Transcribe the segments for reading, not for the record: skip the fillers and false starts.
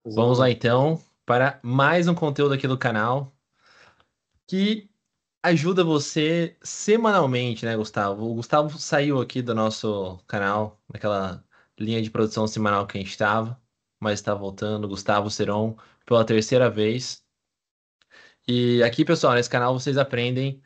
Vamos lá Zoom. então para mais um conteúdo aqui do canal que ajuda você semanalmente, né, Gustavo? O Gustavo saiu aqui do nosso canal, daquela linha de produção semanal que a gente estava, mas está voltando, Gustavo Seron, pela terceira vez. E aqui, pessoal, nesse canal vocês aprendem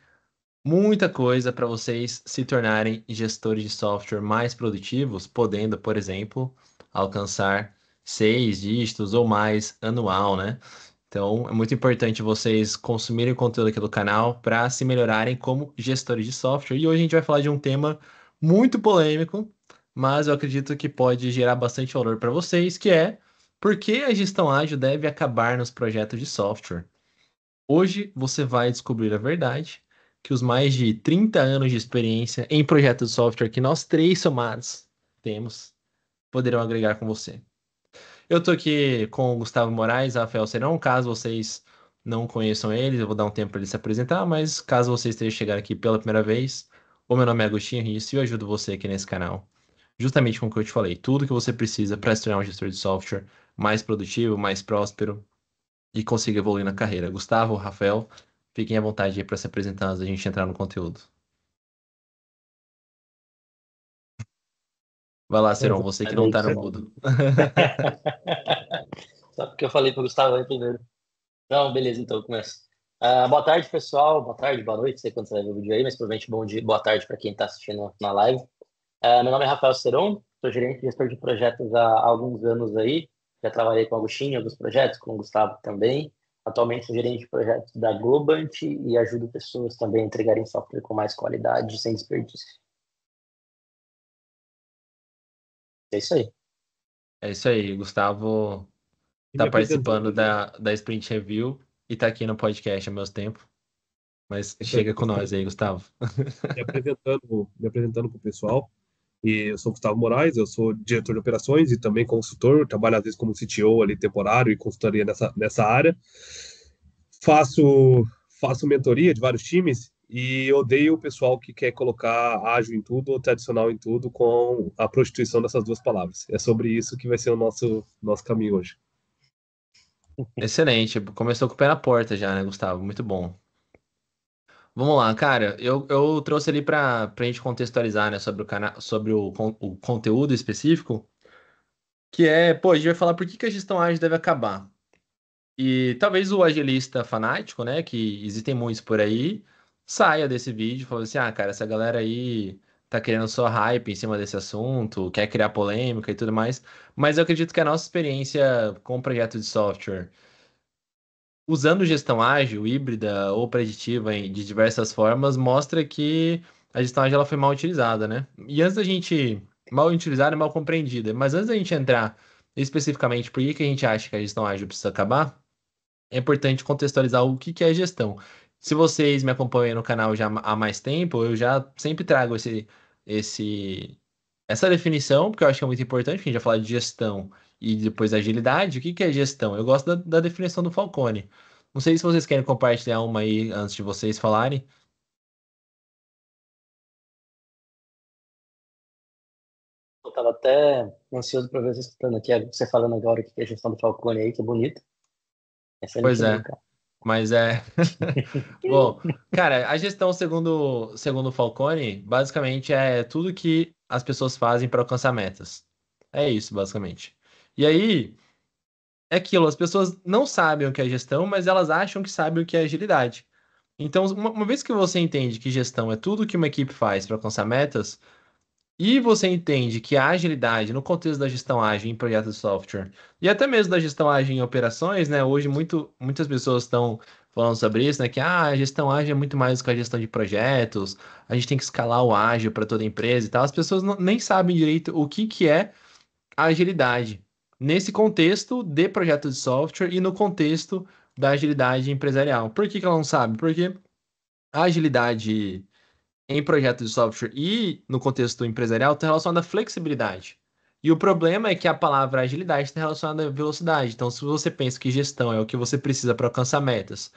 muita coisa para vocês se tornarem gestores de software mais produtivos, podendo, por exemplo, alcançar 6 dígitos ou mais anual, né? Então, é muito importante vocês consumirem o conteúdo aqui do canal para se melhorarem como gestores de software. E hoje a gente vai falar de um tema muito polêmico, mas eu acredito que pode gerar bastante valor para vocês, que é por que a gestão ágil deve acabar nos projetos de software. Hoje você vai descobrir a verdade que os mais de 30 anos de experiência em projetos de software que nós três somados temos poderão agregar com você. Eu tô aqui com o Gustavo Moraes, Rafael Serão. Caso vocês não conheçam eles, eu vou dar um tempo para ele se apresentar, mas caso vocês estejam chegando aqui pela primeira vez, o meu nome é Agostinho Risso e eu ajudo você aqui nesse canal. Justamente com o que eu te falei, tudo que você precisa para se tornar um gestor de software mais produtivo, mais próspero e consiga evoluir na carreira. Gustavo, Rafael, fiquem à vontade aí para se apresentar antes da gente entrar no conteúdo. Vai lá, Serão, você que Sai não daí, tá no pessoal. mudo. Só porque eu falei para o Gustavo aí primeiro. Não, beleza, então eu começo. Boa tarde, pessoal. Boa tarde, boa noite. Não sei quando você vai ver o vídeo aí, mas provavelmente bom dia, boa tarde para quem está assistindo na live. Meu nome é Rafael Seron, sou gerente e gestor de projetos há alguns anos aí. Já trabalhei com o Agostinho em alguns projetos, com o Gustavo também. Atualmente sou gerente de projetos da Globant e ajudo pessoas também a entregarem software com mais qualidade, sem desperdício. É isso aí. É isso aí, Gustavo E tá me participando apresentando, né? da Sprint Review e tá aqui no podcast ao mesmo tempo. Mas Isso aí, chega com nós aí, Gustavo. me apresentando para o pessoal. E eu sou Gustavo Moraes, eu sou diretor de operações e também consultor, trabalho às vezes como CTO ali temporário e consultoria nessa área. Faço mentoria de vários times e odeio o pessoal que quer colocar ágil em tudo ou tradicional em tudo com a prostituição dessas duas palavras. É sobre isso que vai ser o nosso caminho hoje. Excelente, começou com o pé na porta já, né, Gustavo? Muito bom. Vamos lá, cara. Eu trouxe ali pra gente contextualizar, né, sobre o canal, sobre o conteúdo específico, que é, pô, a gente vai falar por que que a gestão ágil deve acabar. E talvez o agilista fanático, né, que existem muitos por aí, saia desse vídeo e fale assim: ah, cara, essa galera aí tá querendo só hype em cima desse assunto, quer criar polêmica e tudo mais. Mas eu acredito que a nossa experiência com o projeto de software, usando gestão ágil, híbrida ou preditiva de diversas formas, mostra que a gestão ágil ela foi mal utilizada, né? E antes da gente. Mal utilizada e mal compreendida. Mas antes da gente entrar especificamente por que que a gente acha que a gestão ágil precisa acabar é importante contextualizar o que que é gestão. Se vocês me acompanham no canal já há mais tempo, eu já sempre trago esse, essa definição, porque eu acho que é muito importante, porque a gente vai falar de gestão e depois agilidade. O que que é gestão? Eu gosto da definição do Falcone. Não sei se vocês querem compartilhar uma aí antes de vocês falarem. Eu tava até ansioso para ver você escutando aqui, você falando agora que é a gestão do Falcone aí, que bonito. Pois Excelente é, dica. mas é. Bom, cara, a gestão, segundo o Falcone, basicamente é tudo que as pessoas fazem para alcançar metas. É isso, basicamente. E aí, é aquilo, as pessoas não sabem o que é gestão, mas elas acham que sabem o que é agilidade. Então, uma vez que você entende que gestão é tudo que uma equipe faz para alcançar metas, e você entende que a agilidade, no contexto da gestão ágil em projetos de software, e até mesmo da gestão ágil em operações, né? Hoje muitas pessoas estão falando sobre isso, né? Que a gestão ágil é muito mais do que a gestão de projetos, a gente tem que escalar o ágil para toda a empresa e tal. As pessoas nem sabem direito o que que é a agilidade nesse contexto de projetos de software e no contexto da agilidade empresarial. Por que que ela não sabe? Porque a agilidade em projetos de software e no contexto empresarial está relacionada à flexibilidade. E o problema é que a palavra agilidade está relacionada à velocidade. Então, se você pensa que gestão é o que você precisa para alcançar metas,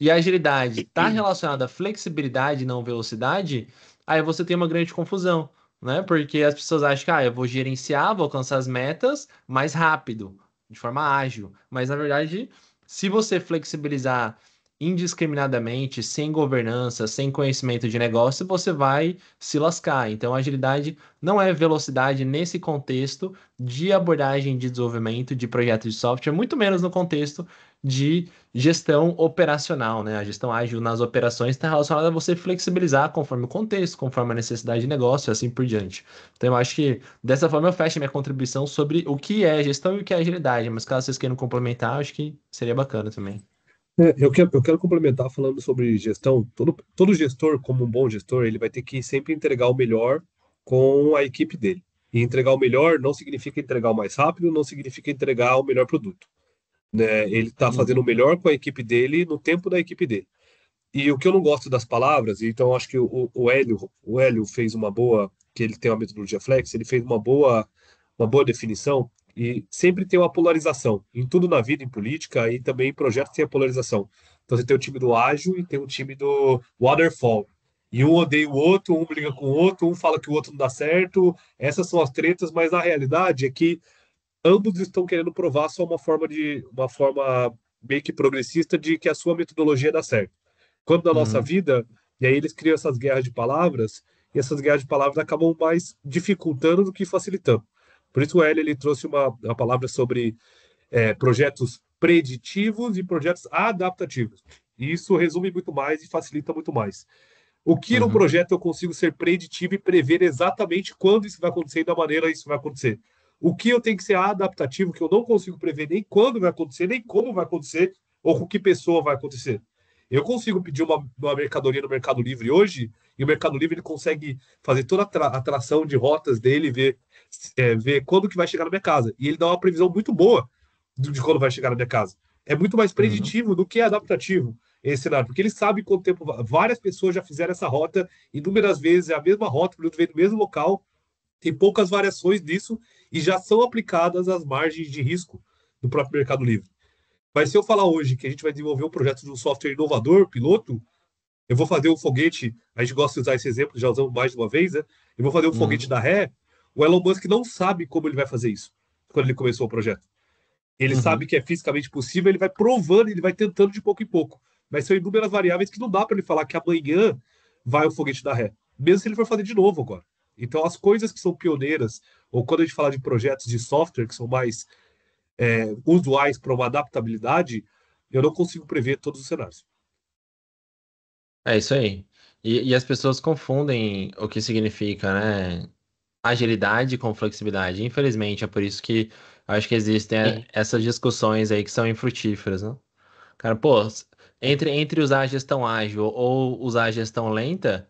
e a agilidade está relacionada à flexibilidade e não velocidade, aí você tem uma grande confusão, né? Porque as pessoas acham que, eu vou gerenciar, vou alcançar as metas mais rápido. de forma ágil. Mas, na verdade, se você flexibilizar indiscriminadamente, sem governança, sem conhecimento de negócio, você vai se lascar. Então, agilidade não é velocidade nesse contexto de abordagem de desenvolvimento de projetos de software, muito menos no contexto de gestão operacional, né? A gestão ágil nas operações está relacionada a você flexibilizar conforme o contexto, conforme a necessidade de negócio e assim por diante. Então, eu acho que dessa forma eu fecho a minha contribuição sobre o que é gestão e o que é agilidade, mas caso vocês queiram complementar, acho que seria bacana também. Eu quero complementar falando sobre gestão. Todo gestor, como um bom gestor, ele vai ter que sempre entregar o melhor com a equipe dele. E entregar o melhor não significa entregar o mais rápido, não significa entregar o melhor produto, né? Ele está fazendo o Uhum, melhor com a equipe dele no tempo da equipe dele. E o que eu não gosto das palavras, então acho que o Hélio fez uma boa, que ele tem uma metodologia flex, ele fez uma boa definição e sempre tem uma polarização. Em tudo na vida, em política e também em projetos tem a polarização. Então você tem o time do ágil e tem o time do waterfall. E um odeia o outro, um briga com o outro, um fala que o outro não dá certo. Essas são as tretas, mas a realidade é que ambos estão querendo provar só uma forma meio que progressista de que a sua metodologia dá certo. Quando na nossa uhum, vida, e aí eles criam essas guerras de palavras, e essas guerras de palavras acabam mais dificultando do que facilitando. Por isso o Hélio ele trouxe uma palavra sobre projetos preditivos e projetos adaptativos. E isso resume muito mais e facilita muito mais. O que no uhum, projeto eu consigo ser preditivo e prever exatamente quando isso vai acontecer e da maneira isso vai acontecer. O que eu tenho que ser adaptativo, que eu não consigo prever nem quando vai acontecer, nem como vai acontecer, ou com que pessoa vai acontecer. Eu consigo pedir uma mercadoria no Mercado Livre hoje, e o Mercado Livre ele consegue fazer toda a tração de rotas dele, ver quando que vai chegar na minha casa. E ele dá uma previsão muito boa de quando vai chegar na minha casa. É muito mais uhum. preditivo do que adaptativo esse cenário, porque ele sabe quanto tempo várias pessoas já fizeram essa rota, inúmeras vezes, é a mesma rota, o produto vem do mesmo local, tem poucas variações disso e já são aplicadas as margens de risco do próprio Mercado Livre. Mas se eu falar hoje que a gente vai desenvolver um projeto de um software inovador, piloto, eu vou fazer um foguete, a gente gosta de usar esse exemplo, já usamos mais de uma vez, né? Eu vou fazer um foguete Uhum, da ré, o Elon Musk não sabe como ele vai fazer isso quando ele começou o projeto. Ele sabe uhum. que é fisicamente possível, ele vai provando, ele vai tentando de pouco em pouco. Mas são inúmeras variáveis que não dá para ele falar que amanhã vai o foguete dar ré, mesmo se ele for fazer de novo agora. Então, as coisas que são pioneiras, ou quando a gente fala de projetos de software que são mais usuais para uma adaptabilidade, eu não consigo prever todos os cenários. É isso aí. E as pessoas confundem o que significa, né? Agilidade com flexibilidade. Infelizmente, é por isso que eu acho que existem uhum, essas discussões aí que são infrutíferas, né? Cara, pô, entre usar a gestão ágil ou usar a gestão lenta,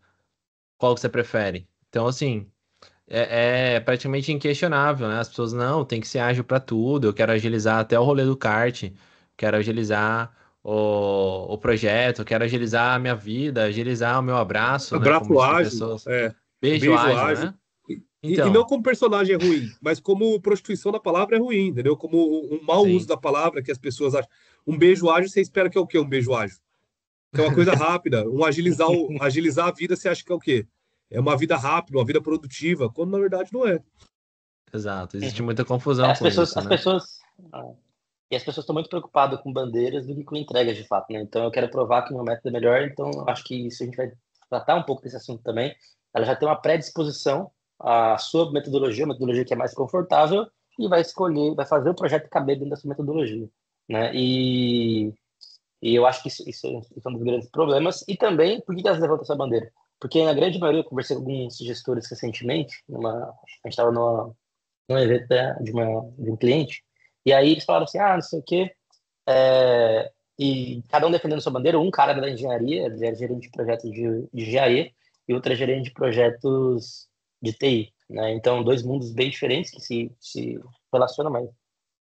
qual que você prefere? Então, assim, é praticamente inquestionável, né? As pessoas, não, tem que ser ágil para tudo, eu quero agilizar até o rolê do kart, quero agilizar o projeto, quero agilizar a minha vida, agilizar o meu abraço, né? Como Abraço diz as ágil, pessoas. Beijo beijo ágil, ágil. né? E não Então, como personagem é ruim, mas como prostituição da palavra é ruim, entendeu? Como um mau uso sim, da palavra que as pessoas acham. Um beijo ágil, você espera que é o quê? Um beijo ágil? Que é uma coisa rápida. Agilizar a vida, você acha que é o quê? É uma vida rápida, uma vida produtiva, quando na verdade não é. exato. Existe uhum. muita É, confusão as com pessoas, isso, as né? pessoas, ah, e as pessoas estão muito preocupadas com bandeiras do que com entregas de fato, né? Então eu quero provar que meu método é melhor, então eu acho que isso a gente vai tratar um pouco desse assunto também. Ela já tem uma predisposição à sua metodologia, uma metodologia que é mais confortável, e vai escolher, vai fazer o projeto caber dentro da sua metodologia, né? E eu acho que isso é um dos grandes problemas. E também, por que elas levantam essa bandeira? Porque na grande maioria, eu conversei com alguns gestores recentemente, a gente estava num evento de um cliente, e aí eles falaram assim, não sei o quê, e cada um defendendo sua bandeira, um cara era da engenharia, ele era gerente de projetos de engenharia, e outro é gerente de projetos de TI, né? Então, dois mundos bem diferentes que se relacionam, mas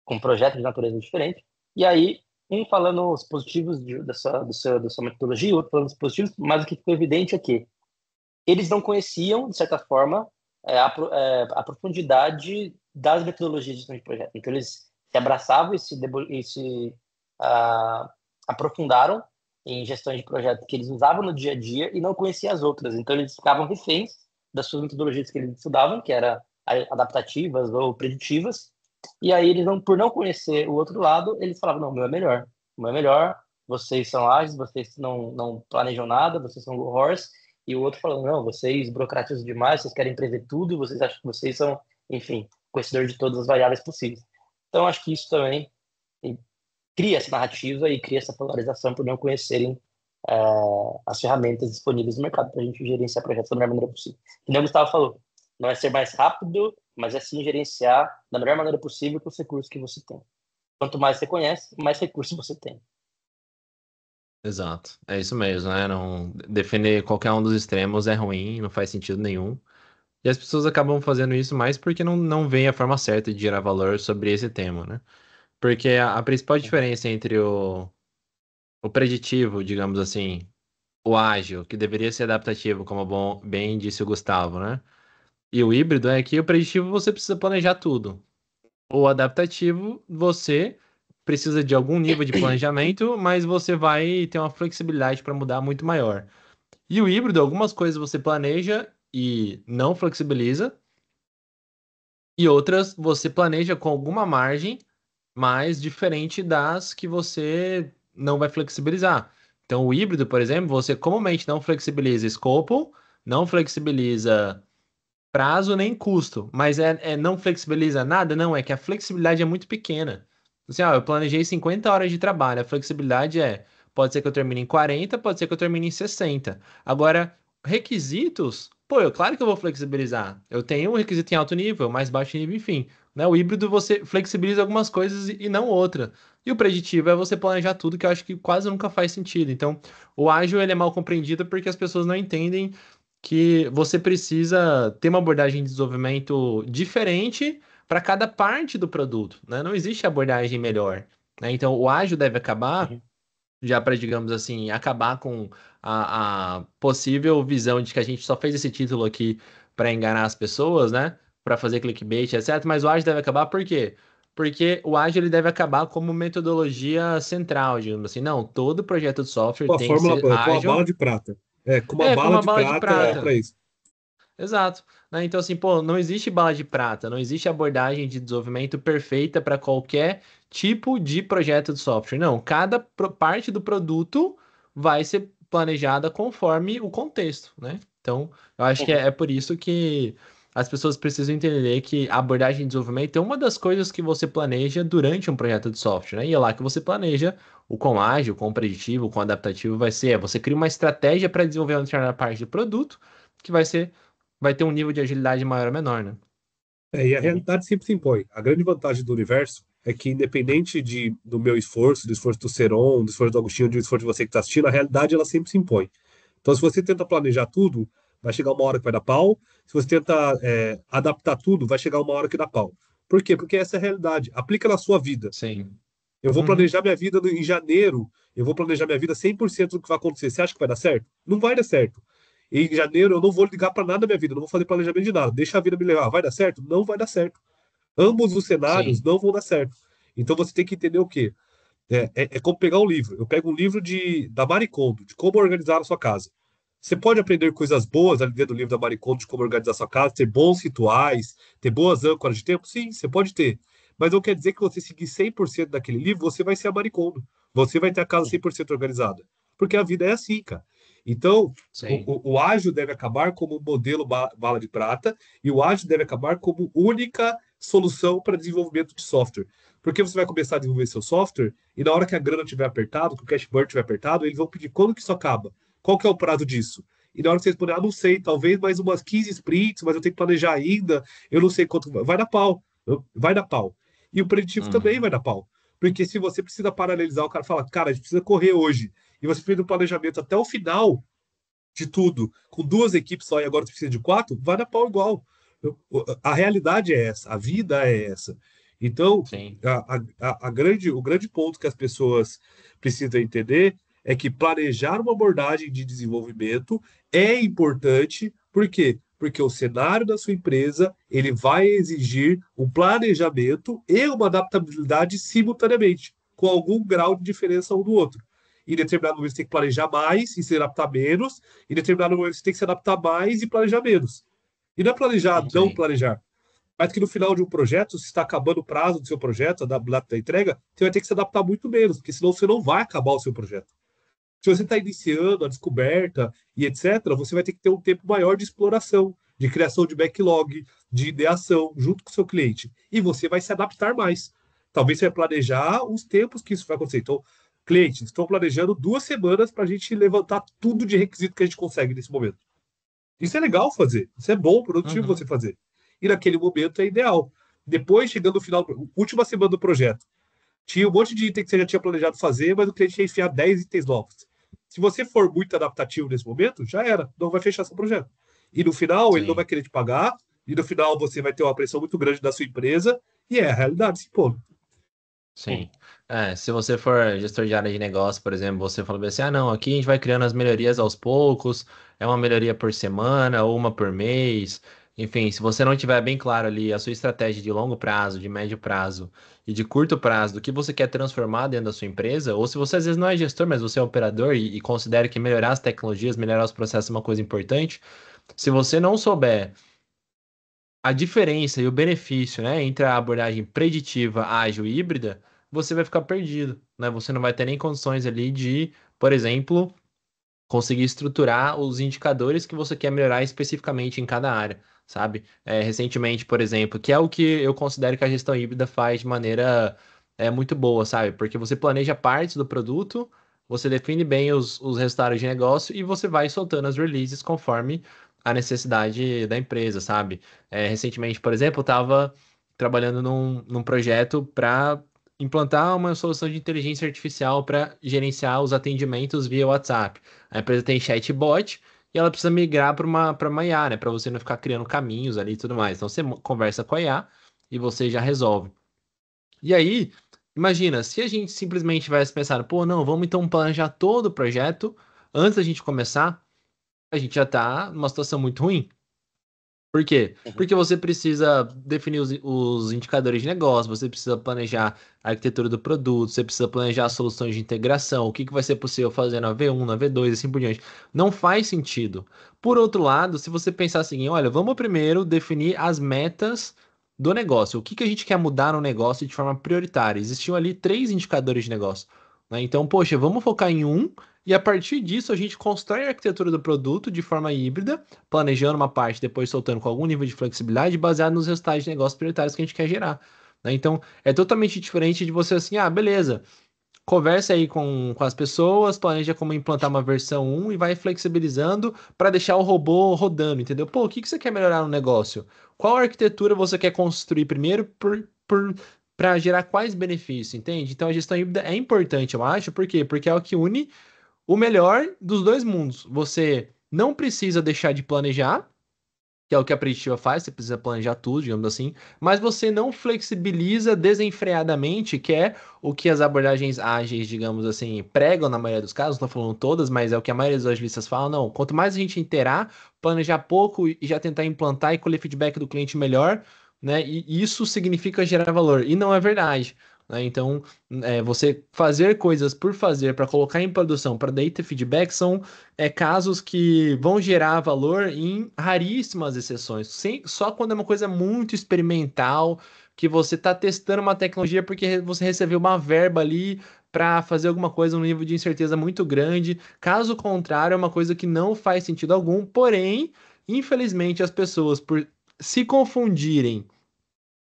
com projetos de natureza diferente. E aí, um falando os positivos da sua metodologia, o outro falando os positivos, mas o que ficou evidente é que eles não conheciam, de certa forma, a profundidade das metodologias de gestão de projeto. Então, eles se abraçavam e se aprofundaram em gestões de projeto que eles usavam no dia a dia e não conheciam as outras. Então, eles ficavam reféns das suas metodologias que eles estudavam, que eram adaptativas ou preditivas, E aí eles não, por não conhecer o outro lado, eles falavam, não, o meu é melhor. O meu é melhor, vocês são ágeis, vocês não planejam nada, vocês são go horse. E o outro falando, não, vocês burocratizam demais, vocês querem prever tudo, vocês acham que vocês são, enfim, conhecedor de todas as variáveis possíveis. Então, acho que isso também cria essa narrativa e cria essa polarização por não conhecerem é, as ferramentas disponíveis no mercado para a gente gerenciar projetos da melhor maneira possível. Que nem o Gustavo falou, não é ser mais rápido, mas é sim gerenciar da melhor maneira possível com os recursos que você tem. Quanto mais você conhece, mais recursos você tem. Exato, é isso mesmo, né? Não defender qualquer um dos extremos é ruim, não faz sentido nenhum. E as pessoas acabam fazendo isso mais porque não veem a forma certa de gerar valor sobre esse tema, né? Porque a principal diferença entre o preditivo, digamos assim, o ágil, que deveria ser adaptativo, como bem disse o Gustavo, né? E o híbrido é que o preditivo você precisa planejar tudo. O adaptativo, você precisa de algum nível de planejamento, mas você vai ter uma flexibilidade para mudar muito maior. E o híbrido, algumas coisas você planeja e não flexibiliza, e outras você planeja com alguma margem, mas diferente das que você não vai flexibilizar. Então, o híbrido, por exemplo, você comumente não flexibiliza escopo, não flexibiliza prazo nem custo, mas não flexibiliza nada? Não, é que a flexibilidade é muito pequena. Assim, ó, eu planejei 50 horas de trabalho, a flexibilidade pode ser que eu termine em 40, pode ser que eu termine em 60. Agora, requisitos, pô, claro que eu vou flexibilizar. Eu tenho um requisito em alto nível, mais baixo nível, enfim. Né? O híbrido você flexibiliza algumas coisas e não outra. E o preditivo é você planejar tudo, que eu acho que quase nunca faz sentido. Então, o ágil ele é mal compreendido porque as pessoas não entendem que você precisa ter uma abordagem de desenvolvimento diferente para cada parte do produto, né? Não existe abordagem melhor, né? Então, o ágil deve acabar, Uhum. já para, digamos assim, acabar com a possível visão de que a gente só fez esse título aqui para enganar as pessoas, né? Para fazer clickbait, etc. Mas o ágil deve acabar por quê? Porque o ágil ele deve acabar como metodologia central, digamos assim. Não, todo projeto de software Com a tem que fórmula, ser com a bala ágil. de prata. É, com uma É, como bala uma de bala de prata é É, para prata. isso. Exato. Né? Então, assim, pô, não existe bala de prata, não existe abordagem de desenvolvimento perfeita para qualquer tipo de projeto de software. Não, cada parte do produto vai ser planejada conforme o contexto, né? Então, eu acho que uhum. é por isso que as pessoas precisam entender que a abordagem de desenvolvimento é uma das coisas que você planeja durante um projeto de software, né? E é lá que você planeja o quão ágil, o quão preditivo, o quão adaptativo vai ser. Você cria uma estratégia para desenvolver uma determinada parte do produto que vai ter um nível de agilidade maior ou menor, né? É, e a Uhum. realidade sempre se impõe. A grande vantagem do universo é que, independente do meu esforço, do esforço do Seron, do esforço do Agostinho, do esforço de você que está assistindo, a realidade ela sempre se impõe. Então, se você tenta planejar tudo, vai chegar uma hora que vai dar pau. Se você tenta adaptar tudo, vai chegar uma hora que dá pau. Por quê? Porque essa é a realidade. Aplica na sua vida. Sim. Eu vou Uhum. planejar minha vida em janeiro, eu vou planejar minha vida 100% do que vai acontecer. Você acha que vai dar certo? Não vai dar certo. Em janeiro eu não vou ligar para nada da minha vida, não vou fazer planejamento de nada. Deixa a vida me levar. Vai dar certo? Não vai dar certo. Ambos os cenários Sim. não vão dar certo. Então você tem que entender o quê? É como pegar um livro. Eu pego um livro da Marie Kondo, de como organizar a sua casa. Você pode aprender coisas boas ali dentro do livro da Marie Kondo de como organizar a sua casa, ter bons rituais, ter boas âncoras de tempo? Sim, você pode ter. Mas não quer dizer que você seguir 100% daquele livro, você vai ser a Marie Kondo. Você vai ter a casa 100% organizada. Porque a vida é assim, cara. Então, Sim. o ágil deve acabar como modelo bala de prata e o ágil deve acabar como única solução para desenvolvimento de software. Porque você vai começar a desenvolver seu software e na hora que a grana estiver apertado, que o cash burn estiver apertado, eles vão pedir quando que isso acaba? Qual que é o prazo disso? E na hora que você responder, não sei, talvez mais umas 15 sprints, mas eu tenho que planejar ainda, eu não sei quanto. Vai dar pau. Vai dar pau. E o preditivo também Uhum. vai dar pau. Porque se você precisa paralelizar, o cara fala, cara, a gente precisa correr hoje. E você fez um planejamento até o final de tudo, com duas equipes só e agora você precisa de quatro, vai dar pau igual. A realidade é essa, a vida é essa. Então, Sim. o grande ponto que as pessoas precisam entender é que planejar uma abordagem de desenvolvimento é importante, por quê? Porque o cenário da sua empresa ele vai exigir um planejamento e uma adaptabilidade simultaneamente, com algum grau de diferença um do outro. Em determinado momento você tem que planejar mais e se adaptar menos, em determinado momento você tem que se adaptar mais e planejar menos. E não é planejar, não Sim. planejar. mas que no final de um projeto, se está acabando o prazo do seu projeto, da entrega, você vai ter que se adaptar muito menos, porque senão você não vai acabar o seu projeto. Se você está iniciando a descoberta e etc., você vai ter que ter um tempo maior de exploração, de criação de backlog, de ideação, junto com o seu cliente. E você vai se adaptar mais. Talvez você vai planejar os tempos que isso vai acontecer. Então, clientes, estão planejando 2 semanas para a gente levantar tudo de requisito que a gente consegue nesse momento. Isso é legal fazer. Isso é bom, produtivo Uhum. você fazer. E naquele momento é ideal. Depois, chegando no final, última semana do projeto, tinha um monte de item que você já tinha planejado fazer, mas o cliente ia enfiar 10 itens novos. Se você for muito adaptativo nesse momento, já era, não vai fechar seu projeto. E no final, ele não vai Sim. querer te pagar, e no final você vai ter uma pressão muito grande da sua empresa, e é a realidade, sim, pô. Sim. Se você for gestor de área de negócio, por exemplo, você fala bem assim, ah, não, aqui a gente vai criando as melhorias aos poucos, é uma melhoria por semana ou uma por mês. Enfim, se você não tiver bem claro ali a sua estratégia de longo prazo, de médio prazo e de curto prazo do que você quer transformar dentro da sua empresa, ou se você às vezes não é gestor, mas você é operador e considera que melhorar as tecnologias, melhorar os processos é uma coisa importante, se você não souber a diferença e o benefício, né, entre a abordagem preditiva, ágil e híbrida, você vai ficar perdido, né? Você não vai ter nem condições ali de, por exemplo, conseguir estruturar os indicadores que você quer melhorar especificamente em cada área, sabe? Recentemente, por exemplo, que é o que eu considero que a gestão híbrida faz de maneira muito boa, sabe? Porque você planeja partes do produto, você define bem os resultados de negócio e você vai soltando as releases conforme a necessidade da empresa, sabe? Recentemente, por exemplo, eu estava trabalhando num projeto para implantar uma solução de inteligência artificial para gerenciar os atendimentos via WhatsApp. A empresa tem chatbot e ela precisa migrar para uma IA, né? Para você não ficar criando caminhos ali e tudo mais. Então você conversa com a IA e você já resolve. E aí, imagina, se a gente simplesmente tivesse pensado, pô, não, vamos então planejar todo o projeto antes da gente começar, a gente já tá numa situação muito ruim. Por quê? Uhum. Porque você precisa definir os indicadores de negócio, você precisa planejar a arquitetura do produto, você precisa planejar as soluções de integração, o que que vai ser possível fazer na V1, na V2, assim por diante. Não faz sentido. Por outro lado, se você pensar assim, olha, vamos primeiro definir as metas do negócio. O que que a gente quer mudar no negócio de forma prioritária? Existiam ali 3 indicadores de negócio, né? Então, poxa, vamos focar em um e a partir disso a gente constrói a arquitetura do produto de forma híbrida, planejando uma parte, depois soltando com algum nível de flexibilidade, baseado nos resultados de negócios prioritários que a gente quer gerar, né? Então, é totalmente diferente de você assim, ah, beleza, conversa aí com as pessoas, planeja como implantar uma versão 1 e vai flexibilizando para deixar o robô rodando, entendeu? Pô, o que que você quer melhorar no negócio? Qual arquitetura você quer construir primeiro para gerar quais benefícios, entende? Então, a gestão híbrida é importante, eu acho, por quê? Porque é o que une o melhor dos dois mundos. Você não precisa deixar de planejar, que é o que a preditiva faz, você precisa planejar tudo, digamos assim, mas você não flexibiliza desenfreadamente, que é o que as abordagens ágeis, digamos assim, pregam na maioria dos casos, não estou falando todas, mas é o que a maioria dos agilistas falam, não, quanto mais a gente interar, planejar pouco e já tentar implantar e colher feedback do cliente melhor, né, e isso significa gerar valor, e não é verdade. Né? Então, você fazer coisas por fazer para colocar em produção, para daí ter feedback, são casos que vão gerar valor em raríssimas exceções. Só quando é uma coisa muito experimental, que você está testando uma tecnologia porque você recebeu uma verba ali para fazer alguma coisa num nível de incerteza muito grande. Caso contrário, é uma coisa que não faz sentido algum. Porém, infelizmente, as pessoas, por se confundirem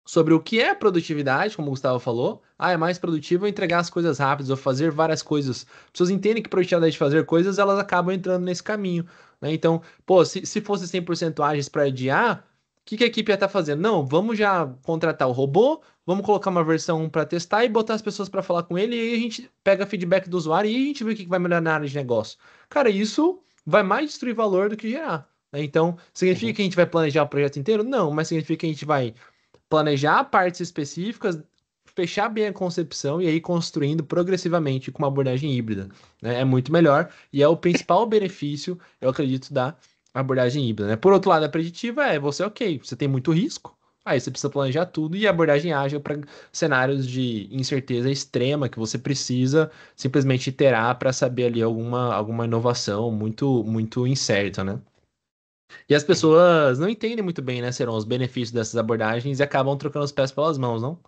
sobre o que é produtividade, como o Gustavo falou. Ah, é mais produtivo entregar as coisas rápidas ou fazer várias coisas. As pessoas entendem que produtividade de fazer coisas, elas acabam entrando nesse caminho, né? Então, pô, se fosse 100% ágeis para adiar, o que que a equipe ia estar fazendo? Não, vamos já contratar o robô, vamos colocar uma versão 1 para testar e botar as pessoas para falar com ele, e aí a gente pega feedback do usuário e aí a gente vê o que que vai melhorar na área de negócio. Cara, isso vai mais destruir valor do que gerar, né? Então, significa Uhum. que a gente vai planejar o projeto inteiro? Não, mas significa que a gente vai planejar partes específicas, fechar bem a concepção e aí construindo progressivamente com uma abordagem híbrida, né? É muito melhor e é o principal benefício, eu acredito, da abordagem híbrida, né? Por outro lado, a preditiva é você, ok, você tem muito risco, aí você precisa planejar tudo e a abordagem ágil para cenários de incerteza extrema que você precisa simplesmente iterar para saber ali alguma inovação muito, muito incerta, né? E as pessoas não entendem muito bem, né, Serão, os benefícios dessas abordagens e acabam trocando os pés pelas mãos, não?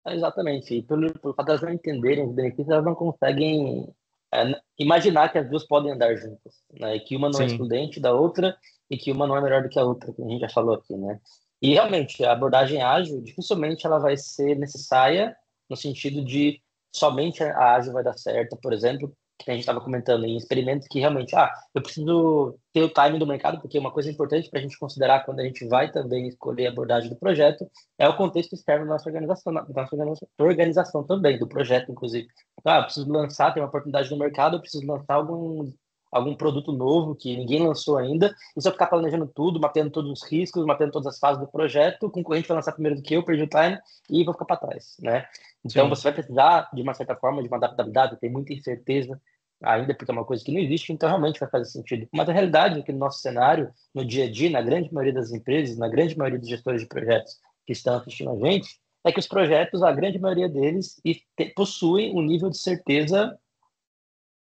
Exatamente. E pelo fato de elas não entenderem os benefícios, elas não conseguem imaginar que as duas podem andar juntas, né? E que uma não é Sim, excludente da outra e que uma não é melhor do que a outra, que a gente já falou aqui, né? E realmente, a abordagem ágil, dificilmente ela vai ser necessária no sentido de somente a ágil vai dar certo, por exemplo, que a gente estava comentando em experimentos que realmente, eu preciso ter o time do mercado, porque uma coisa importante para a gente considerar quando a gente vai também escolher a abordagem do projeto é o contexto externo da nossa organização, organização também, do projeto, inclusive. Eu preciso lançar, tem uma oportunidade no mercado, eu preciso lançar algum produto novo que ninguém lançou ainda, e se eu ficar planejando tudo, mapeando todos os riscos, mapeando todas as fases do projeto, o concorrente vai lançar primeiro do que eu, perdi o time e vou ficar para trás, né? Então, sim. você vai precisar, de uma certa forma, de uma adaptabilidade, tem muita incerteza ainda, porque é uma coisa que não existe, então realmente vai fazer sentido. Mas a realidade é que no nosso cenário, no dia a dia, na grande maioria das empresas, na grande maioria dos gestores de projetos que estão assistindo a gente, é que os projetos, a grande maioria deles, possuem um nível de certeza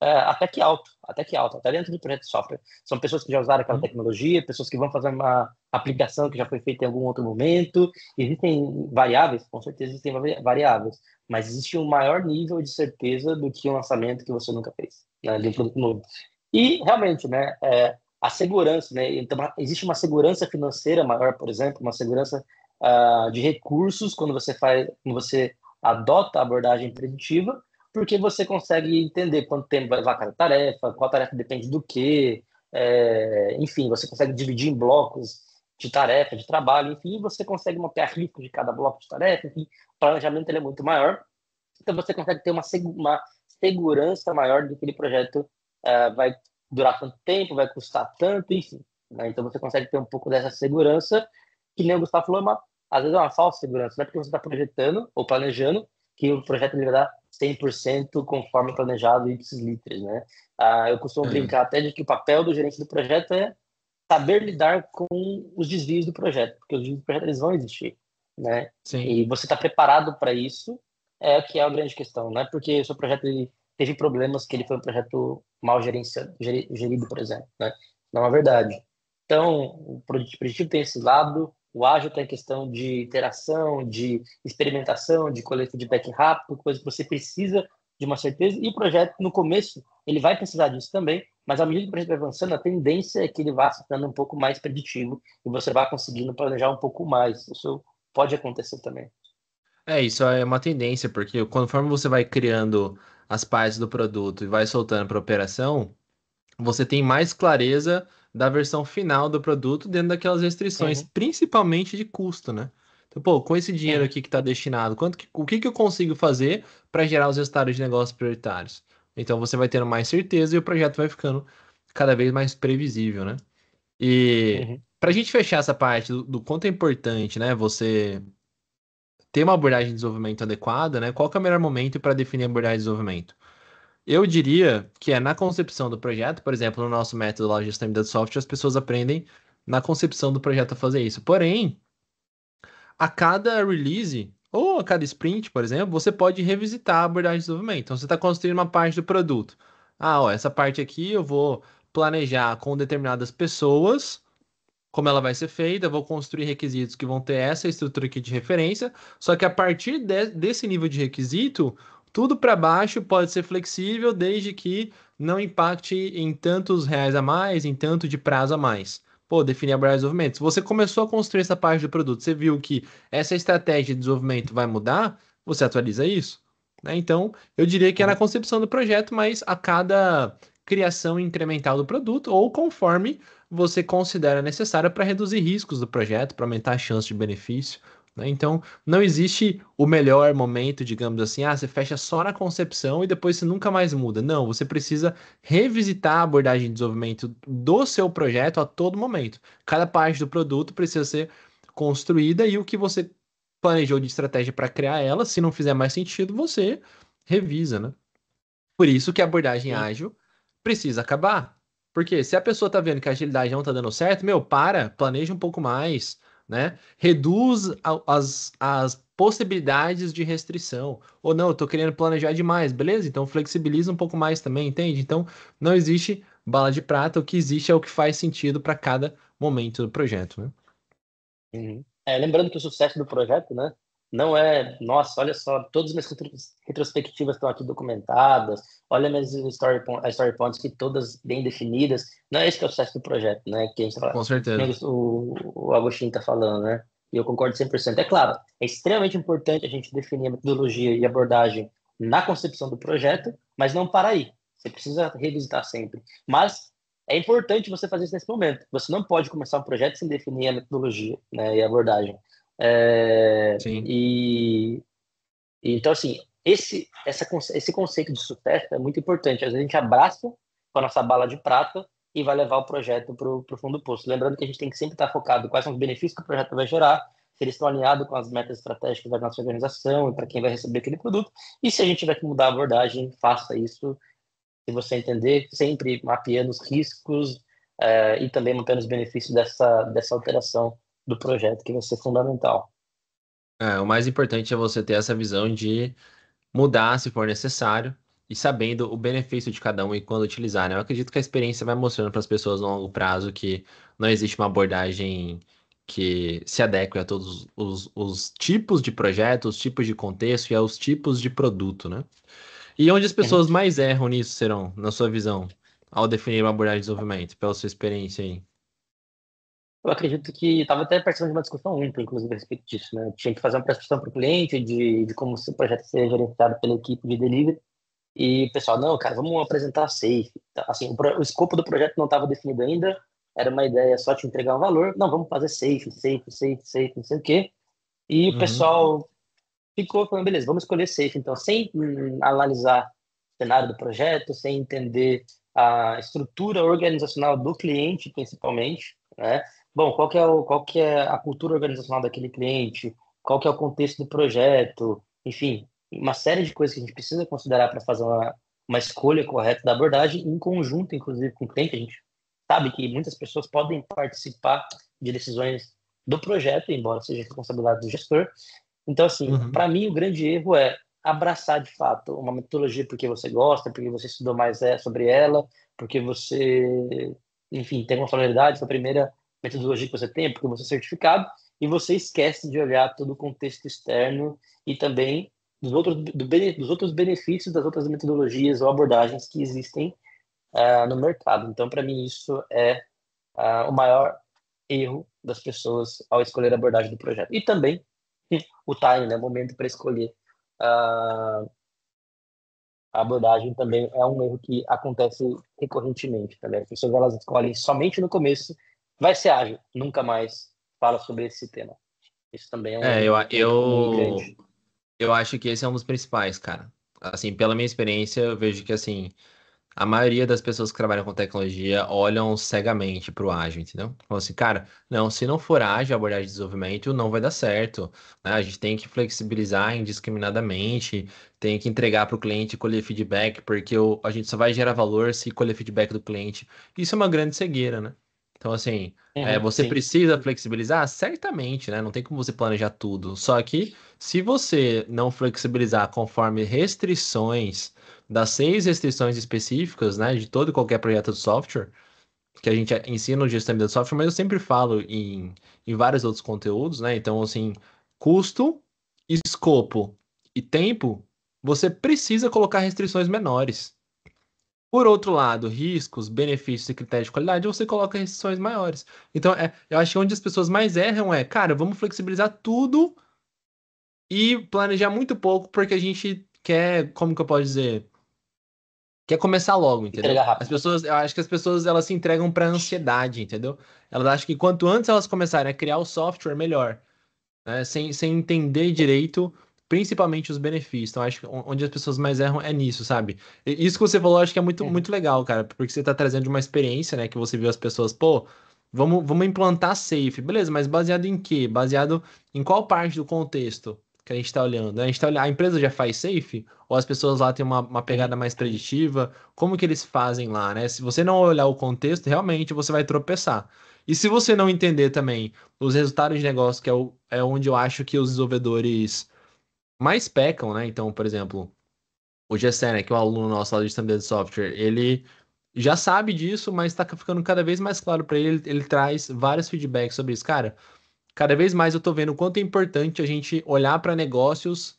até que alto, até dentro do projeto de software. São pessoas que já usaram aquela Hum. tecnologia, pessoas que vão fazer uma aplicação que já foi feita em algum outro momento. Existem variáveis, com certeza existem variáveis, mas existe um maior nível de certeza do que um lançamento que você nunca fez, né, de um produto novo. E realmente, né, a segurança, né, então existe uma segurança financeira maior, por exemplo, uma segurança de recursos quando você adota a abordagem preditiva, porque você consegue entender quanto tempo vai levar cada tarefa, qual tarefa depende do quê, enfim, você consegue dividir em blocos de tarefa, de trabalho, enfim, você consegue mapear risco de cada bloco de tarefa, enfim, o planejamento ele é muito maior, então você consegue ter uma segurança maior de que aquele projeto vai durar tanto tempo, vai custar tanto, enfim, né? Então você consegue ter um pouco dessa segurança, que nem o Gustavo falou, às vezes é uma falsa segurança, não é porque você está projetando ou planejando que o projeto ele vai dar 100% conforme planejado e literis, né? Eu costumo É, brincar até de que o papel do gerente do projeto é saber lidar com os desvios do projeto, porque os desvios do projeto eles vão existir, né? sim. E você está preparado para isso é que é a grande questão, não é porque o seu projeto ele teve problemas que ele foi um projeto mal gerenciado, gerido, por exemplo, né? Não é verdade. Então, o preditivo tem esse lado, o ágil tem a questão de interação, de experimentação, de colher feedback rápido, coisa que você precisa de uma certeza, e o projeto, no começo, ele vai precisar disso também, mas à medida que o projeto vai avançando, a tendência é que ele vá se tornando um pouco mais preditivo e você vai conseguindo planejar um pouco mais. Isso pode acontecer também. Isso é uma tendência, porque conforme você vai criando as partes do produto e vai soltando para operação, você tem mais clareza da versão final do produto dentro daquelas restrições, Uhum, principalmente de custo, né? Então, pô, com esse dinheiro uhum, aqui que está destinado, o que que eu consigo fazer para gerar os resultados de negócios prioritários? Então, você vai tendo mais certeza e o projeto vai ficando cada vez mais previsível, né? E uhum. para a gente fechar essa parte do quanto é importante, né, você ter uma abordagem de desenvolvimento adequada, né? Qual que é o melhor momento para definir a abordagem de desenvolvimento? Eu diria que é na concepção do projeto, por exemplo, no nosso método lá de gestão de software, as pessoas aprendem na concepção do projeto a fazer isso. Porém, a cada release ou a cada sprint, por exemplo, você pode revisitar a abordagem de desenvolvimento. Então, você está construindo uma parte do produto. Ó, essa parte aqui eu vou planejar com determinadas pessoas como ela vai ser feita, eu vou construir requisitos que vão ter essa estrutura aqui de referência, só que a partir desse nível de requisito, tudo para baixo pode ser flexível, desde que não impacte em tantos reais a mais, em tanto de prazo a mais. Pô, definir a abordagem de desenvolvimento. Se você começou a construir essa parte do produto, você viu que essa estratégia de desenvolvimento vai mudar, você atualiza isso, né? Então, eu diria que é na Uhum. concepção do projeto, mas a cada criação incremental do produto, ou conforme você considera necessária para reduzir riscos do projeto, para aumentar a chance de benefício, né? Então, não existe o melhor momento, digamos assim, você fecha só na concepção e depois você nunca mais muda. Não, você precisa revisitar a abordagem de desenvolvimento do seu projeto a todo momento. Cada parte do produto precisa ser construída e o que você planejou de estratégia para criar ela, se não fizer mais sentido, você revisa, né? Por isso que a abordagem Sim. ágil precisa acabar. Porque se a pessoa tá vendo que a agilidade não tá dando certo, planeja um pouco mais, né? Reduz as possibilidades de restrição. Ou não, eu tô querendo planejar demais, beleza? Então flexibiliza um pouco mais também, entende? Então não existe bala de prata, o que existe é o que faz sentido para cada momento do projeto, né? Uhum. Lembrando que o sucesso do projeto, né, não é, nossa, olha só, todas as minhas retrospectivas estão aqui documentadas, olha minhas story points que todas bem definidas. Não é esse que é o sucesso do projeto, né, que a gente Com que nem certeza. o Agostinho está falando, né, e eu concordo 100%. É claro, é extremamente importante a gente definir a metodologia e abordagem na concepção do projeto, mas não para aí. Você precisa revisitar sempre. Mas é importante você fazer isso nesse momento. Você não pode começar um projeto sem definir a metodologia, né, e a abordagem. É, Sim. e, então, assim, esse conceito de sucesso é muito importante. Às vezes a gente abraça com a nossa bala de prata e vai levar o projeto para o fundo do poço. Lembrando que a gente tem que sempre estar focado em quais são os benefícios que o projeto vai gerar, se eles estão alinhados com as metas estratégicas da nossa organização e para quem vai receber aquele produto. E se a gente tiver que mudar a abordagem, faça isso se você entender, sempre mapeando os riscos e também mapeando os benefícios dessa alteração do projeto, que vai ser fundamental. O mais importante é você ter essa visão de mudar se for necessário e sabendo o benefício de cada um e quando utilizar, né? Eu acredito que a experiência vai mostrando para as pessoas no longo prazo que não existe uma abordagem que se adeque a todos os tipos de projetos, os tipos de contexto e aos tipos de produto, né? E onde as Uhum. pessoas mais erram nisso serão, na sua visão, ao definir uma abordagem de desenvolvimento, pela sua experiência aí? Eu acredito que estava até participando de uma discussão ontem, inclusive, a respeito disso, né? Tinha que fazer uma prestação para o cliente de como o projeto seria gerenciado pela equipe de delivery. E o pessoal, não, cara, vamos apresentar a safe. Tá, assim, o escopo do projeto não estava definido ainda, era uma ideia só te entregar um valor. Não, vamos fazer safe, não sei o quê. E o Uhum, pessoal ficou falando, beleza, vamos escolher safe. Então, sem analisar o cenário do projeto, sem entender a estrutura organizacional do cliente, principalmente, né? Bom, qual que é a cultura organizacional daquele cliente? Qual que é o contexto do projeto? Enfim, uma série de coisas que a gente precisa considerar para fazer uma escolha correta da abordagem, em conjunto, inclusive, com o cliente. A gente sabe que muitas pessoas podem participar de decisões do projeto, embora seja responsabilidade do gestor, então, assim, uhum. para mim, o grande erro é abraçar de fato uma metodologia porque você gosta, porque você estudou mais sobre ela, porque você, enfim, tem uma familiaridade com a primeira metodologia que você tem, porque você é certificado, e você esquece de olhar todo o contexto externo e também dos outros benefícios das outras metodologias ou abordagens que existem no mercado. Então, para mim, isso é o maior erro das pessoas ao escolher a abordagem do projeto. E também o time, né, o momento para escolher a a abordagem também é um erro que acontece recorrentemente também. As pessoas elas escolhem somente no começo, vai ser ágil, nunca mais fala sobre esse tema. Isso também é um É, erro eu, muito comum e eu, grande. eu acho que esse é um dos principais, cara. Assim, pela minha experiência, eu vejo que, assim, a maioria das pessoas que trabalham com tecnologia olham cegamente pro ágil, entendeu? Falam assim, cara, não, se não for ágil a abordagem de desenvolvimento, não vai dar certo, né? A gente tem que flexibilizar indiscriminadamente, tem que entregar para o cliente e colher feedback, porque a gente só vai gerar valor se colher feedback do cliente. Isso é uma grande cegueira, né? Então, assim, você Sim. precisa flexibilizar? Certamente, né? Não tem como você planejar tudo. Só que se você não flexibilizar conforme restrições das 6 restrições específicas, né, de todo e qualquer projeto de software, que a gente ensina no gestão de software, mas eu sempre falo em vários outros conteúdos, né? Então, assim, custo, escopo e tempo, você precisa colocar restrições menores. Por outro lado, riscos, benefícios e critérios de qualidade, você coloca restrições maiores. Então, eu acho que onde as pessoas mais erram é, cara, vamos flexibilizar tudo e planejar muito pouco, porque a gente quer, como que eu posso dizer? Quer começar logo, entendeu? Entregar As rápido. pessoas, eu acho que as pessoas elas se entregam para ansiedade, entendeu? Elas acham que quanto antes elas começarem a criar o software, melhor, né? Sem entender direito, principalmente os benefícios. Então, acho que onde as pessoas mais erram é nisso, sabe? E isso que você falou, acho que é muito, Uhum. muito legal, cara, porque você tá trazendo de uma experiência, né, que você viu as pessoas, pô, vamos implantar safe, beleza, mas baseado em quê? Baseado em qual parte do contexto que a gente tá olhando, né? A gente tá olhando, a empresa já faz safe? Ou as pessoas lá têm uma Uhum. pegada mais preditiva? Como que eles fazem lá, né? Se você não olhar o contexto, realmente você vai tropeçar. E se você não entender também os resultados de negócio, que é onde eu acho que os desenvolvedores mais pecam, né? Então, por exemplo, o Gessé, né, que é o aluno nosso lá de sistema de software, ele já sabe disso, mas está ficando cada vez mais claro para ele. Ele traz vários feedbacks sobre isso. Cara, cada vez mais eu tô vendo o quanto é importante a gente olhar para negócios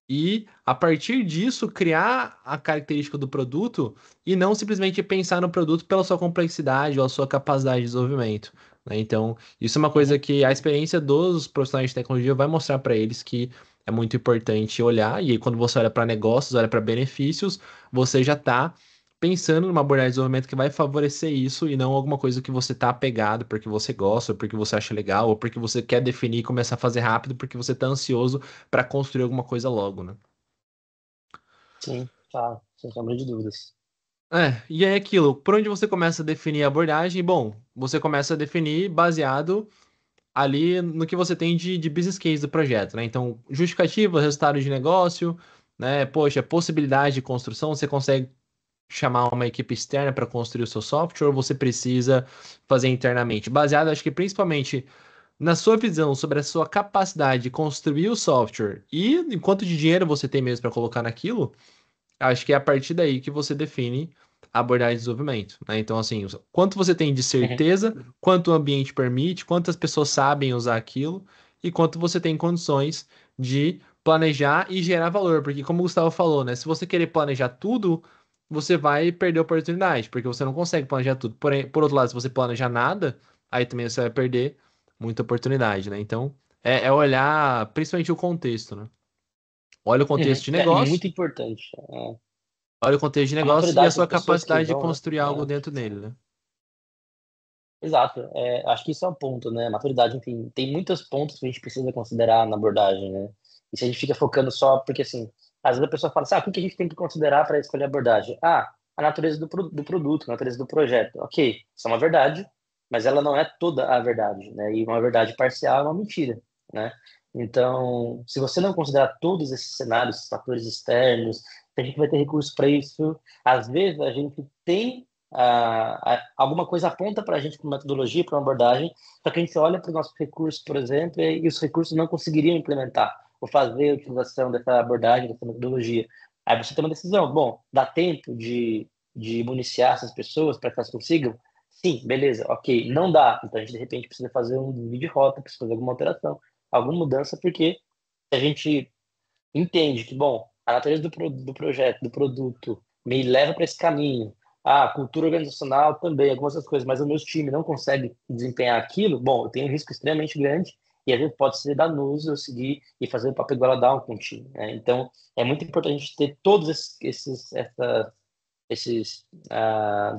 e, a partir disso, criar a característica do produto e não simplesmente pensar no produto pela sua complexidade ou a sua capacidade de desenvolvimento, né? Então, isso é uma coisa Uhum. que a experiência dos profissionais de tecnologia vai mostrar para eles que é muito importante olhar. E aí, quando você olha para negócios, olha para benefícios, você já está pensando numa abordagem de desenvolvimento que vai favorecer isso e não alguma coisa que você tá apegado porque você gosta, ou porque você acha legal, ou porque você quer definir e começar a fazer rápido porque você tá ansioso para construir alguma coisa logo, né? Sim, tá, sem sombra de dúvidas. E aí aquilo, por onde você começa a definir a abordagem? Bom, você começa a definir baseado ali no que você tem de business case do projeto, né? Então, justificativa, resultado de negócio, né? Poxa, possibilidade de construção, você consegue chamar uma equipe externa para construir o seu software ou você precisa fazer internamente? Baseado, acho que principalmente na sua visão sobre a sua capacidade de construir o software e enquanto de dinheiro você tem mesmo para colocar naquilo. Acho que é a partir daí que você define a abordagem de desenvolvimento, né? Então, assim, quanto você tem de Uhum. certeza, quanto o ambiente permite, quantas pessoas sabem usar aquilo e quanto você tem condições de planejar e gerar valor. Porque, como o Gustavo falou, né? Se você querer planejar tudo, você vai perder oportunidade, porque você não consegue planejar tudo. Porém, por outro lado, se você planejar nada, aí também você vai perder muita oportunidade, né? Então, é olhar principalmente o contexto, né? Olha o contexto Uhum. de É negócio. muito importante. Olha o contexto de A negócio e a maturidade sua das pessoas que capacidade de vão, né? construir algo dentro dele, né? Exato. Acho que isso é um ponto, né? Maturidade, enfim, tem muitos pontos que a gente precisa considerar na abordagem, né? E se a gente fica focando só, porque assim, às vezes a pessoa fala assim, o que que a gente tem que considerar para escolher a abordagem? A natureza do produto, a natureza do projeto. Ok, isso é uma verdade, mas ela não é toda a verdade, né? E uma verdade parcial é uma mentira, né? Então, se você não considerar todos esses cenários, esses fatores externos, a gente vai ter recursos para isso. Às vezes a gente tem alguma coisa aponta para a gente para uma metodologia, para uma abordagem, só que a gente olha para os nossos recursos, por exemplo, e os recursos não conseguiriam implementar ou fazer a utilização dessa abordagem, dessa metodologia. Aí você tem uma decisão, bom, dá tempo de municiar essas pessoas para que elas consigam? Sim, beleza, ok. Não dá, então a gente de repente precisa fazer um desvio de rota, precisa fazer alguma alteração, alguma mudança, porque se a gente entende que, bom, a natureza do projeto, do produto, me leva para esse caminho. A cultura organizacional também, algumas outras coisas, mas o meu time não consegue desempenhar aquilo, bom, eu tenho um risco extremamente grande e às vezes pode ser danoso eu seguir e fazer o papel igual down com o time, né? Então, é muito importante a gente ter todos esses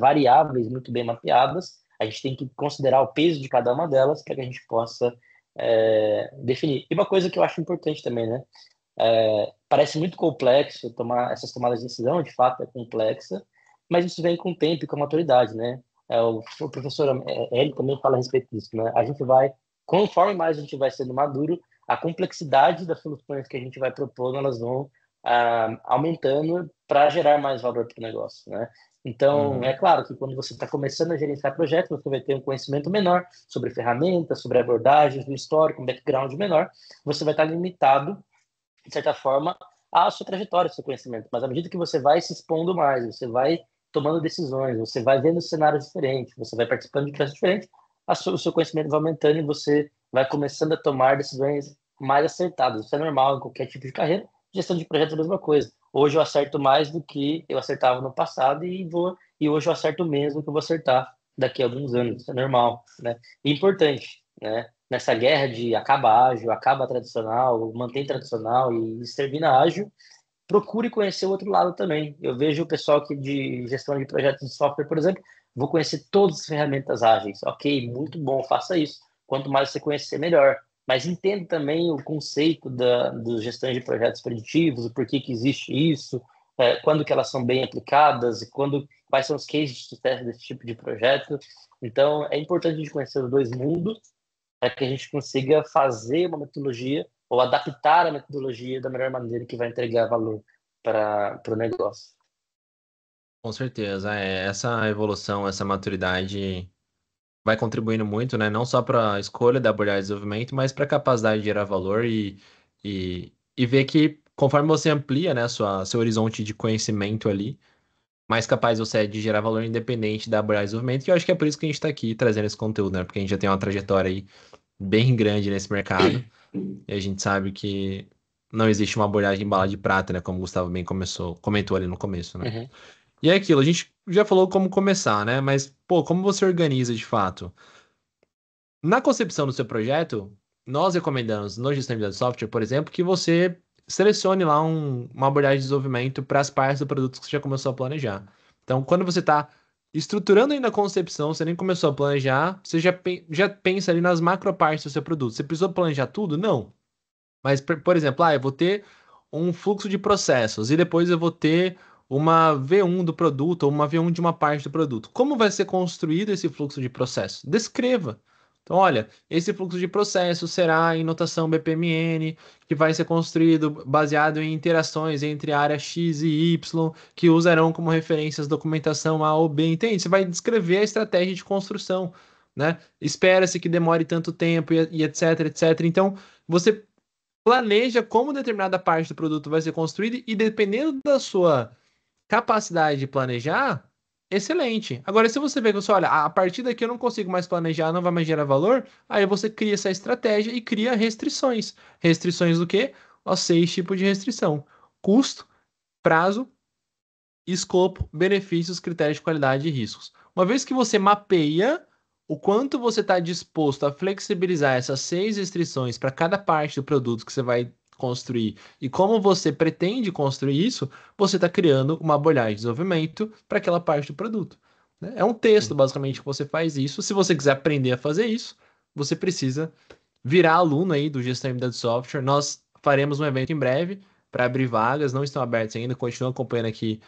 variáveis muito bem mapeadas. A gente tem que considerar o peso de cada uma delas para que a gente possa definir. E uma coisa que eu acho importante também, né? Parece muito complexo tomar essas tomadas de decisão, de fato é complexa, mas isso vem com o tempo e com a maturidade, né? O professor ele também fala a respeito disso, né? A gente vai, conforme mais a gente vai sendo maduro, a complexidade das soluções que a gente vai propondo, elas vão aumentando para gerar mais valor para o negócio, né? Então, é Uhum. claro que quando você está começando a gerenciar projetos, você vai ter um conhecimento menor sobre ferramentas, sobre abordagens, um histórico, um background menor, você vai estar limitado de certa forma, a sua trajetória, o seu conhecimento. Mas à medida que você vai se expondo mais, você vai tomando decisões, você vai vendo cenários diferentes, você vai participando de projetos diferentes, o seu conhecimento vai aumentando e você vai começando a tomar decisões mais acertadas. Isso é normal em qualquer tipo de carreira. Gestão de projetos é a mesma coisa. Hoje eu acerto mais do que eu acertava no passado e hoje eu acerto menos do que eu vou acertar daqui a alguns anos. Isso é normal, né? E importante, né? Nessa guerra de acaba ágil, acaba tradicional, mantém tradicional e termina ágil, procure conhecer o outro lado também. Eu vejo o pessoal que de gestão de projetos de software, por exemplo, vou conhecer todas as ferramentas ágeis. Ok, muito bom, faça isso. Quanto mais você conhecer, melhor. Mas entenda também o conceito dos gestões de projetos preditivos, o porquê que existe isso, quando que elas são bem aplicadas e quais são os cases de sucesso desse tipo de projeto. Então, é importante a gente conhecer os dois mundos para que a gente consiga fazer uma metodologia ou adaptar a metodologia da melhor maneira que vai entregar valor para o negócio. Com certeza, essa evolução, essa maturidade vai contribuindo muito, né? Não só para a escolha da abordagem de desenvolvimento, mas para a capacidade de gerar valor e ver que conforme você amplia, né, seu horizonte de conhecimento ali, mais capaz você é de gerar valor independente da abordagem de desenvolvimento, e eu acho que é por isso que a gente está aqui trazendo esse conteúdo, né? Porque a gente já tem uma trajetória aí bem grande nesse mercado, e a gente sabe que não existe uma abordagem em bala de prata, né? Como o Gustavo bem comentou ali no começo, né? Uhum. E é aquilo, a gente já falou como começar, né? Mas, pô, como você organiza de fato? Na concepção do seu projeto, nós recomendamos no gestão de software, por exemplo, que você selecione lá uma abordagem de desenvolvimento para as partes do produto que você já começou a planejar. Então, quando você está estruturando ainda a concepção, você nem começou a planejar, você já pensa ali nas macro partes do seu produto. Você precisou planejar tudo? Não. Mas, por exemplo, eu vou ter um fluxo de processos e depois eu vou ter uma V1 do produto ou uma V1 de uma parte do produto. Como vai ser construído esse fluxo de processo? Descreva. Então, olha, esse fluxo de processo será em notação BPMN, que vai ser construído baseado em interações entre área X e Y, que usarão como referências documentação A ou B. Entende? Você vai descrever a estratégia de construção, né? Espera-se que demore tanto tempo e etc, etc. Então, você planeja como determinada parte do produto vai ser construída e dependendo da sua capacidade de planejar, excelente. Agora, se você vê que você olha, a partir daqui eu não consigo mais planejar, não vai mais gerar valor, aí você cria essa estratégia e cria restrições. Restrições do quê? Os 6 tipos de restrição: custo, prazo, escopo, benefícios, critérios de qualidade e riscos. Uma vez que você mapeia o quanto você está disposto a flexibilizar essas 6 restrições para cada parte do produto que você vai construir e como você pretende construir isso, você está criando uma abordagem de desenvolvimento para aquela parte do produto, né? É um texto, basicamente, que você faz isso. Se você quiser aprender a fazer isso, você precisa virar aluno aí do Gestão MD de Software. Nós faremos um evento em breve para abrir vagas, não estão abertas ainda, continua acompanhando aqui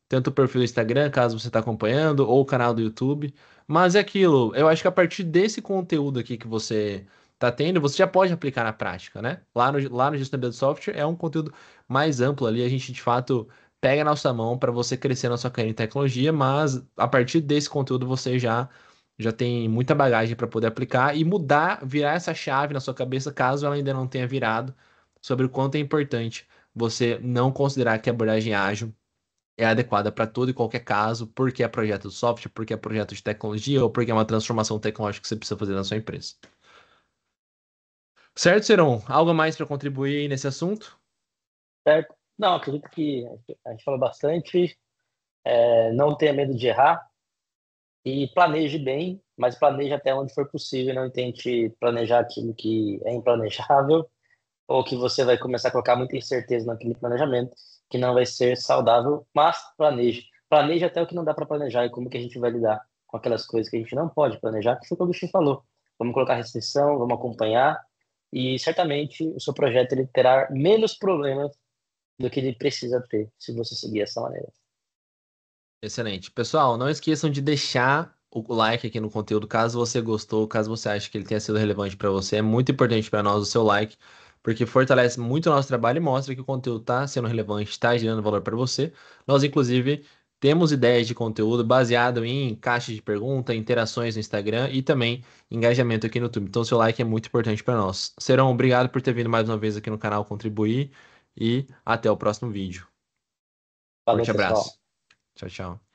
tanto o perfil do Instagram, caso você está acompanhando, ou o canal do YouTube. Mas é aquilo, eu acho que a partir desse conteúdo aqui que você está tendo, você já pode aplicar na prática, né? Lá no Gestão de Software é um conteúdo mais amplo ali, a gente de fato pega na nossa mão para você crescer na sua carreira em tecnologia, mas a partir desse conteúdo você já tem muita bagagem para poder aplicar e mudar, virar essa chave na sua cabeça, caso ela ainda não tenha virado, sobre o quanto é importante você não considerar que a abordagem ágil é adequada para todo e qualquer caso, porque é projeto de software, porque é projeto de tecnologia ou porque é uma transformação tecnológica que você precisa fazer na sua empresa. Certo, Seron? Algo mais para contribuir aí nesse assunto? Certo? Não, acredito que a gente falou bastante. Não tenha medo de errar e planeje bem, mas planeje até onde for possível. Não tente planejar aquilo que é implanejável ou que você vai começar a colocar muita incerteza naquele planejamento, que não vai ser saudável, mas planeje. Planeje até o que não dá para planejar e como que a gente vai lidar com aquelas coisas que a gente não pode planejar, que foi o que o Agostinho falou. Vamos colocar restrição, vamos acompanhar e certamente o seu projeto ele terá menos problemas do que ele precisa ter se você seguir essa maneira. Excelente. Pessoal, não esqueçam de deixar o like aqui no conteúdo, caso você gostou, caso você ache que ele tenha sido relevante para você. É muito importante para nós o seu like, porque fortalece muito o nosso trabalho e mostra que o conteúdo está sendo relevante, está gerando valor para você. Nós, inclusive, temos ideias de conteúdo baseado em caixas de pergunta, interações no Instagram e também engajamento aqui no YouTube. Então, seu like é muito importante para nós. Serão, obrigado por ter vindo mais uma vez aqui no canal contribuir e até o próximo vídeo. Falou, Forte pessoal. abraço. Tchau, tchau.